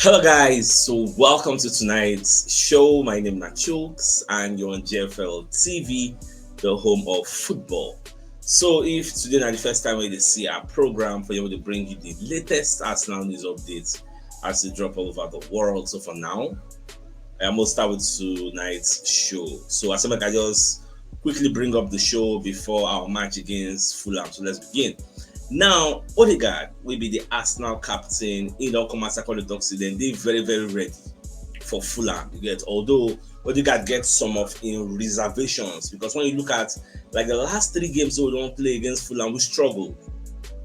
Hello guys, so welcome to tonight's show. My name is CHUKS and you're on JFL TV, the home of football. So if today is the first time we see our program for you to bring you the latest Arsenal news updates as they drop all over the world. So for now, I'm gonna start with tonight's show. So as I just quickly bring up the show before our match against Fulham. So let's begin. Now, Odegaard will be the Arsenal captain in the Commerce College Occident. They're very ready for Fulham. You get, although Odegaard gets some of in reservations because when you look at like the last three games we don't play against Fulham, we struggled.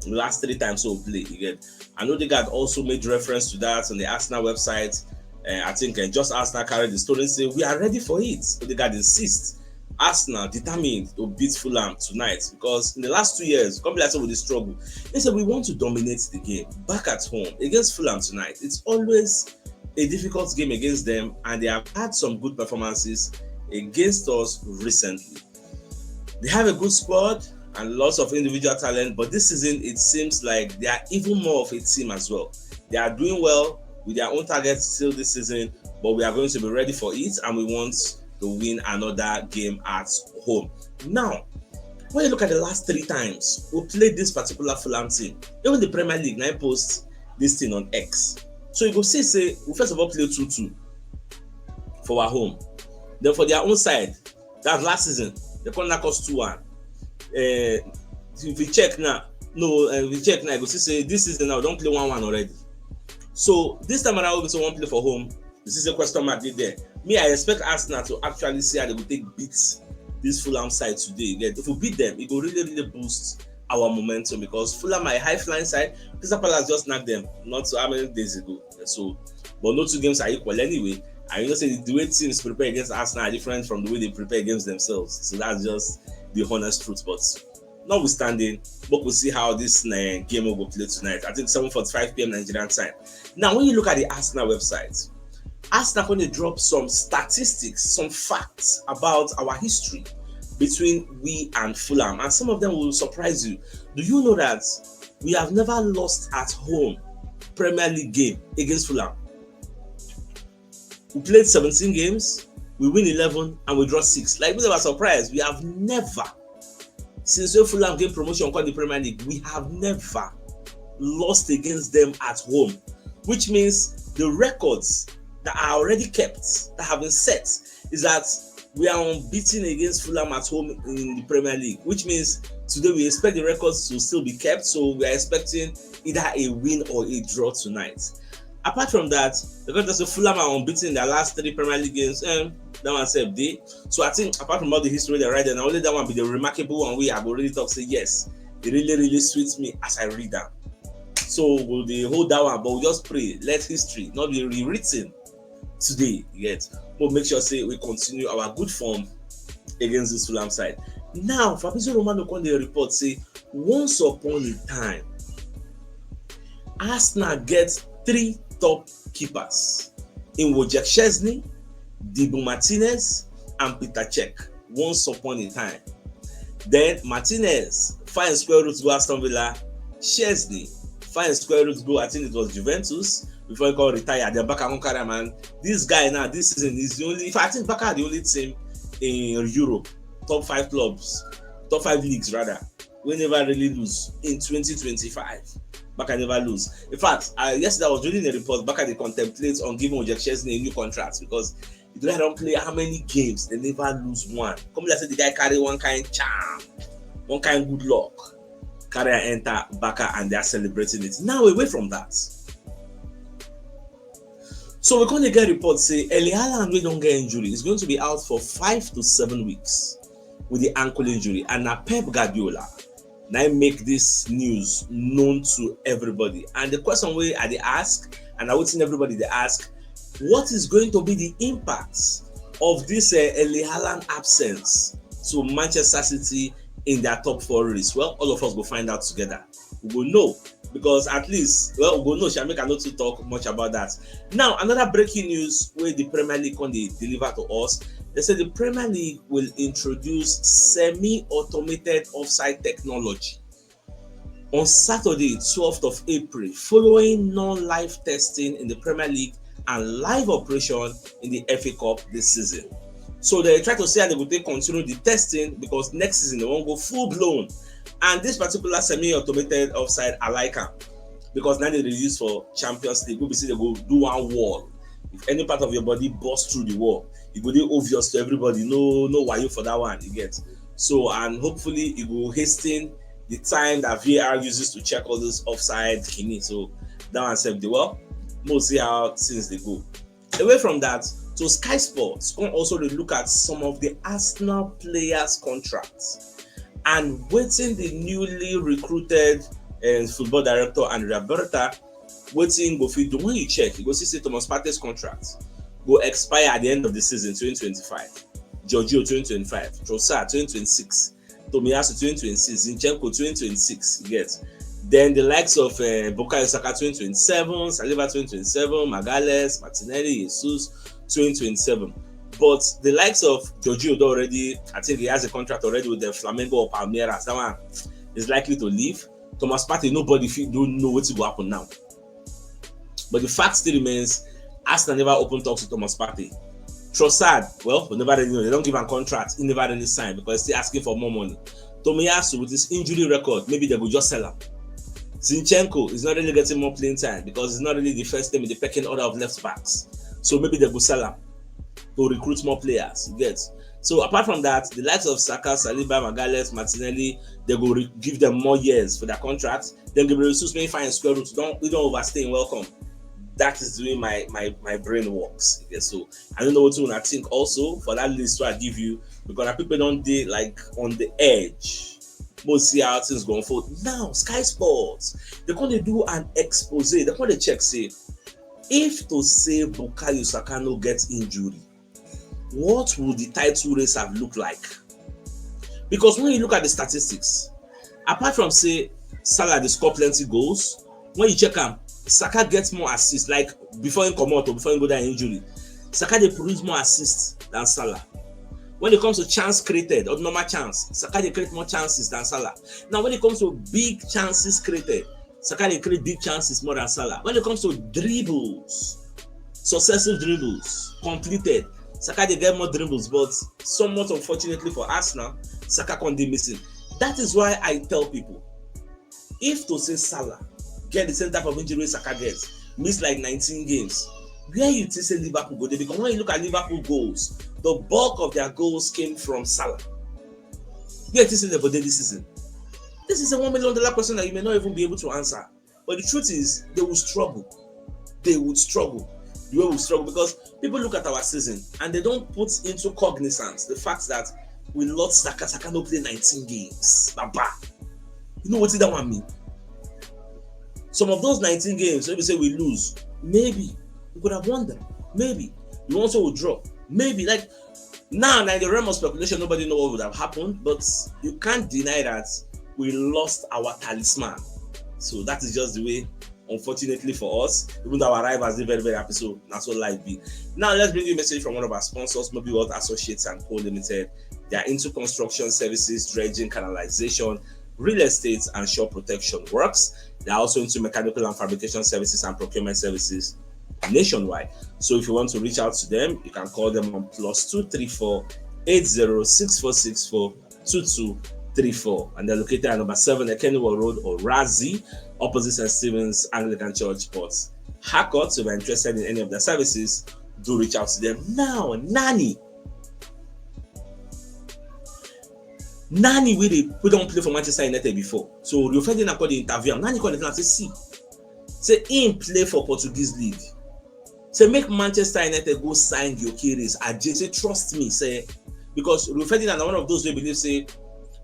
The last three times we play, you get. And Odegaard also made reference to that on the Arsenal website. I think just Arsenal carried the story and say we are ready for it. Odegaard insists. Arsenal determined to beat Fulham tonight because in the last 2 years, company like with the struggle, they said we want to dominate the game back at home against Fulham tonight. It's always a difficult game against them, and they have had some good performances against us recently. They have a good squad and lots of individual talent, but this season it seems like they are even more of a team as well. They are doing well with their own targets still this season, but we are going to be ready for it, and we want to win another game at home. Now, when you look at the last three times we played this particular Fulham team, even the Premier League now post this thing on X. So you go say we first of all play 2-2 for our home. Then for their own side, that's last season, they come knock us 2-1. If we check now, you go say this season now don't play 1-1 already. So this time around we want play for home. This is a question mark there. Me, I expect Arsenal to actually see how they will take beats this Fulham side today. If we beat them, it will really boost our momentum because Fulham are a high flying side. Crystal Palace just knocked them not so how many days ago. So, but no two games are equal anyway. And you know, say the way teams prepare against Arsenal are different from the way they prepare against themselves. So that's just the honest truth. But notwithstanding, but we'll see how this game will go play tonight. I think 7:45 p.m. Nigerian time. Now, when you look at the Arsenal website, Arsenal going to drop some statistics, some facts about our history between we and Fulham, and some of them will surprise you. Do you know that we have never lost at home Premier League game against Fulham? We played 17 games, we win 11, and we draw 6. Like, we were surprised. We have never, since we Fulham gained promotion called the Premier League, we have never lost against them at home, which means the records that are already kept, that have been set, is that we are unbeaten against Fulham at home in the Premier League, which means today we expect the records to still be kept. So we are expecting either a win or a draw tonight. Apart from that, because the Fulham are unbeaten in their last 3 Premier League games, that one said day. So I think apart from all the history they write, and only that one be the remarkable one we have already talked. Say yes, it really suits me as I read that. So we'll hold that one, but we'll just pray, let history not be rewritten today, yet, but make sure say we continue our good form against this Fulham side. Now, Fabrizio Romano on the report say once upon a time, Arsenal gets 3 top keepers in Gyokeres, Dibu Martinez, and Peter Cech. Once upon a time, then Martinez find square root to go Aston Villa, Chesney find square root to go, I think it was Juventus. Before he got retired, then Baka won't carry man. This guy now, this season is the only. I think Baka are the only team in Europe, top 5 clubs, top 5 leagues rather. We never really lose in 2025. Baka never lose. In fact, yesterday I was reading a report. Baka they contemplate on giving Gyokeres a new contract because they don't play how many games, they never lose one. Come let's say the guy carry one kind charm, one kind good luck, carry and enter Baka and they are celebrating it. Now away from that. So we're going to get reports say Haaland we don't get injury. He's going to be out for 5 to 7 weeks with the ankle injury. And now Pep Guardiola now make this news known to everybody. And the question we they ask, and I would think everybody they ask, what is going to be the impact of this Haaland absence to Manchester City in their top 4 race? Well, all of us will find out together. We will know. Because at least, well, we know Shamika not to talk much about that. Now, another breaking news where the Premier League can deliver to us. They said the Premier League will introduce semi-automated offside technology. On Saturday, 12th of April, following non-live testing in the Premier League and live operation in the FA Cup this season. So they try to say how they will continue the testing because next season they won't go full blown. And this particular semi-automated offside, I like them because now they use for Champions League. We see they go do one wall. If any part of your body busts through the wall, it will be obvious to everybody. No why you for that one, you get. So, and hopefully it will hasten the time that VAR uses to check all those offside kini. So that one said the well. We'll see how things they go. Away from that, so Sky Sports can also look at some of the Arsenal players' contracts and waiting the newly recruited football director Andrea Berta waiting go fit do. When you check, you go see Thomas Partey's contract go expire at the end of the season 2025, Giorgio 2025, Trossard 2026, Tomiyasu 2026, Zinchenko 2026. You get. Then the likes of Bukayo Saka 2027, Saliba 2027, Magalhaes, Martinelli, Jesus 2027. But the likes of Giorgio already, I think he has a contract already with the Flamengo or Palmeiras. That one is likely to leave. Thomas Partey, nobody don't know what's going to happen now. But the fact still remains, Arsenal never opened talks with Thomas Partey. Trossard, well, we never really know. They don't give him a contract. He never really signed because he's still asking for more money. Tomiyasu, with his injury record, maybe they will just sell him. Zinchenko is not really getting more playing time because he's not really the first name in the pecking order of left backs. So maybe they will sell him to recruit more players. You get. So apart from that, the likes of Saka, Saliba, Magalhaes, Martinelli, they will give them more years for their contracts. Then Gyokeres Jesus may find square root. We don't overstay and welcome. That is the way my brain works. Okay, so I don't know what you want to think also for that list I give you because people don't dey like on the edge. We'll see how things going forward. Now, Sky Sports, they're going to do an expose. They're going to check, say, if to say Bukayo Saka no gets injury, what would the title race have looked like? Because when you look at the statistics, apart from, say, Salah, they score plenty goals, when you check them, Saka gets more assists, like before he come out or before he go down injury. Saka, they produce more assists than Salah. When it comes to chance created or normal chance, Saka they create more chances than Salah. Now, when it comes to big chances created, Saka they create big chances more than Salah. When it comes to dribbles, successive dribbles completed, Saka they get more dribbles, but somewhat unfortunately for Arsenal, Saka can't be missing. That is why I tell people, if to say Salah get the same type of injury Saka gets, miss like 19 games, where you think say Liverpool go there? Because when you look at Liverpool goals, the bulk of their goals came from Salah. Where you think say they go there this season? This is a $1 million question that you may not even be able to answer. But the truth is, they will struggle. They would struggle. The way we struggle because people look at our season and they don't put into cognizance the fact that we lost Saka. Saka no play 19 games. Baba. You know what that one mean? Some of those 19 games, maybe say we lose, maybe we could have won them. Maybe we also would draw. Maybe like now in the realm of speculation, nobody knows what would have happened, but you can't deny that we lost our talisman. So that is just the way, unfortunately for us, even though our rivals are very, very happy, so that's what life be. Now let's bring you a message from one of our sponsors, Maybe World Associates and Co. Limited. They are into construction services, dredging, canalization, real estate, and shore protection works. They are also into mechanical and fabrication services and procurement services nationwide. So if you want to reach out to them, you can call them on +234 806464 2234, and they're located at number 7 Ekenwell Road or Razi, opposite St. Stephen's Anglican Church, Port Harcourt. So if you're interested in any of their services, do reach out to them. Now, Nani, we don't play for Manchester United before. So Rio Ferdinand called the interview. Nani called the and say him play for Portuguese league. Say make Manchester United go sign Gyokeres. Say trust me, say because Rio Ferdinand are one of those who believe say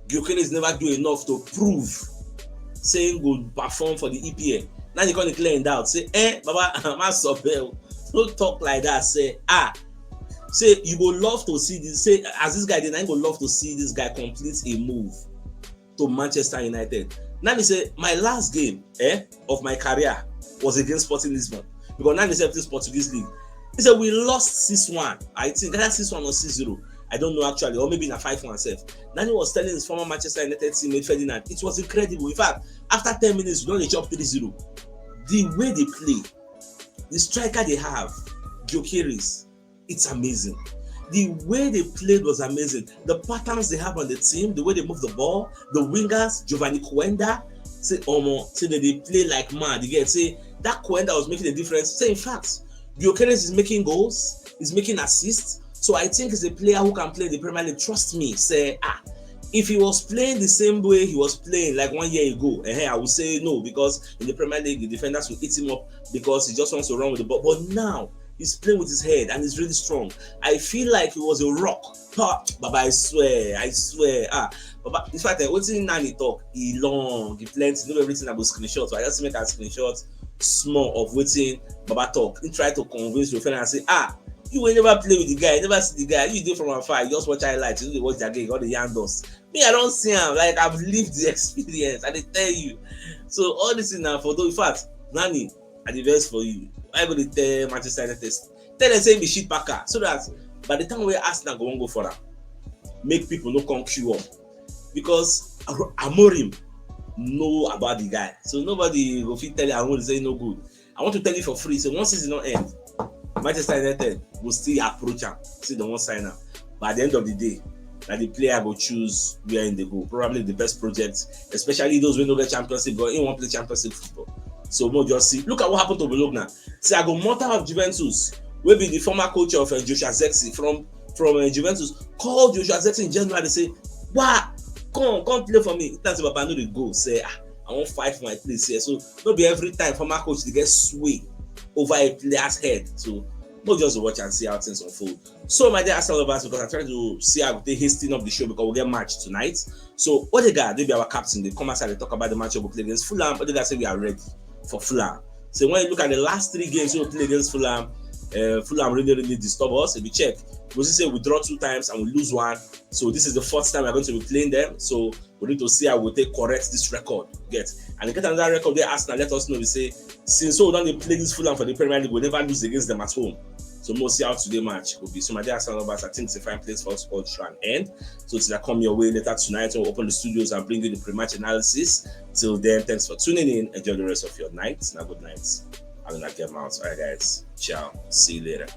Gyokeres never do enough to prove saying go perform for the EPL. Now you can't declare in doubt. Say Baba, don't talk like that. Say say you go love to see this. Say as this guy did, I go love to see this guy complete a move to Manchester United. Now they say my last game of my career was against Sporting Lisbon because now they say this Portuguese league. He said we lost 6-1. I think that's 6-1 or 6-0. I don't know actually, or maybe in a 5-1 self. Nani was telling his former Manchester United teammate Ferdinand, it was incredible. In fact, after 10 minutes, we don't chop 3-0. The way they play, the striker they have, Gyokeres, it's amazing. The way they played was amazing. The patterns they have on the team, the way they move the ball, the wingers, Giovanni Quenda, say they play like mad. You get say that Quenda was making a difference. Say in fact, Gyokeres is making goals, is making assists. So I think he's a player who can play the Premier League. Trust me, say if he was playing the same way he was playing like 1 year ago, I would say no, because in the Premier League the defenders will eat him up because he just wants to run with the ball. But now he's playing with his head and he's really strong. I feel like he was a rock. Baba, I swear. Baba, in fact, what's in Nani talk? He long, he plenty, know everything about screenshots. So I just make a screenshot small of waiting Baba talk. He try to convince your friend and say, you will never play with the guy, you never see the guy, you do from afar, you just watch highlights, you watch the game, all the young dust. Me, I don't see him, like I've lived the experience, and they tell you. So all this is now for those, in fact, Nani, I the best for you. I go to tell Manchester United, tell them say be shit packer, so that by the time we Arsenal go for that, make people no come queue up. Because Amorim know about the guy. So nobody will tell you I want to say no good. I want to tell you for free. So once season not end, Manchester United will still approach him, still don't want sign up. But at the end of the day, that the player will choose where in they go. Probably the best project, especially those who don't get Champions League, but in one play Champions League football. So we'll just see. Look at what happened to Bologna. See, I go Mortar of Juventus, will be the former coach of Joshua Zexi from Juventus, called Joshua Zexi in January. They say, "Wow, come play for me." That's what I know they go. Say, I won't fight for my place here. So not be every time former coach they get sway over a player's head. So we'll just watch and see how things unfold. So my dear Arsenal lovers, because I'm trying to see how they hasten up the show because we'll get match tonight. So Odegaard, they be our captain. They come outside, they talk about the match we'll play against Fulham. Odegaard say we are ready for Fulham. So when you look at the last 3 games we play against Fulham, Fulham really disturb us. If you check, we say we draw 2 times and we lose 1. So this is the 4th time we're going to be playing them. So we need to see how we correct this record. And get another record there, Arsenal, let us know. We say, since we don't play this Fulham for the Premier League, we never lose against them at home. So we'll see how today's match will be. So my dear Arsenal lovers, I think it's a fine place for us all to try and end. So till I come your way later tonight, we'll open the studios and bring you the pre-match analysis. Till then, thanks for tuning in. Enjoy the rest of your night. Now, good night. I'm gonna get out. All right, guys. Ciao. See you later.